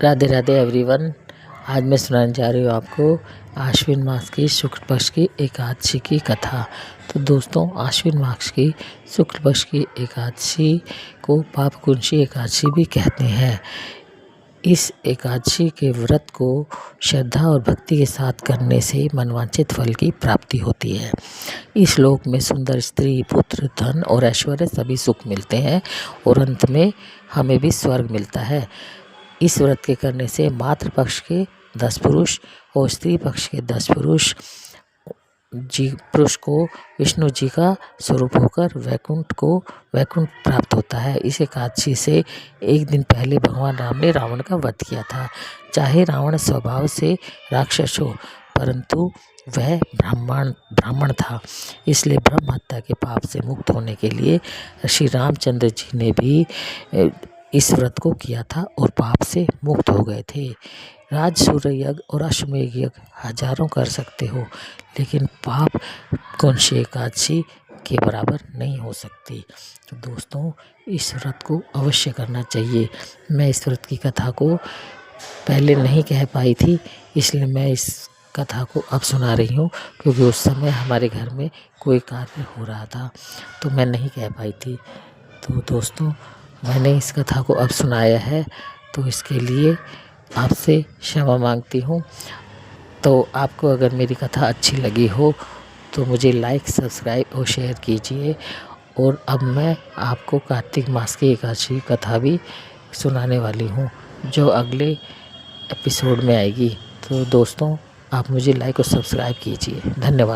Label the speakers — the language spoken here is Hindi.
Speaker 1: राधे राधे एवरीवन। आज मैं सुनाने जा रही हूँ आपको आश्विन मास की शुक्ल पक्ष की एकादशी की कथा। तो दोस्तों, आश्विन मास की शुक्ल पक्ष की एकादशी को पापकुंशी एकादशी भी कहते हैं। इस एकादशी के व्रत को श्रद्धा और भक्ति के साथ करने से मनवांछित फल की प्राप्ति होती है। इस लोक में सुंदर स्त्री, पुत्र, धन और ऐश्वर्य सभी सुख मिलते हैं और अंत में हमें भी स्वर्ग मिलता है। इस व्रत के करने से मातृ पक्ष के 10 पुरुष और स्त्री पक्ष के 10 पुरुष को विष्णु जी का स्वरूप होकर वैकुंठ प्राप्त होता है। इस एकादशी से एक दिन पहले भगवान राम ने रावण का वध किया था। चाहे रावण स्वभाव से राक्षस हो, परंतु वह ब्राह्मण था, इसलिए ब्रह्म हत्या के पाप से मुक्त होने के लिए श्री रामचंद्र जी ने भी इस व्रत को किया था और पाप से मुक्त हो गए थे। राजसूय यज्ञ और अश्वमेध यज्ञ हजारों कर सकते हो, लेकिन पाप कुंशी एकादशी के बराबर नहीं हो सकती। तो दोस्तों, इस व्रत को अवश्य करना चाहिए। मैं इस व्रत की कथा को पहले नहीं कह पाई थी, इसलिए मैं इस कथा को अब सुना रही हूँ, क्योंकि उस समय हमारे घर में कोई कार्य हो रहा था तो मैं नहीं कह पाई थी। तो दोस्तों, मैंने इस कथा को अब सुनाया है, तो इसके लिए आपसे क्षमा मांगती हूँ। तो आपको अगर मेरी कथा अच्छी लगी हो तो मुझे लाइक, सब्सक्राइब और शेयर कीजिए। और अब मैं आपको कार्तिक मास की एकादशी कथा भी सुनाने वाली हूँ, जो अगले एपिसोड में आएगी। तो दोस्तों, आप मुझे लाइक और सब्सक्राइब कीजिए। धन्यवाद।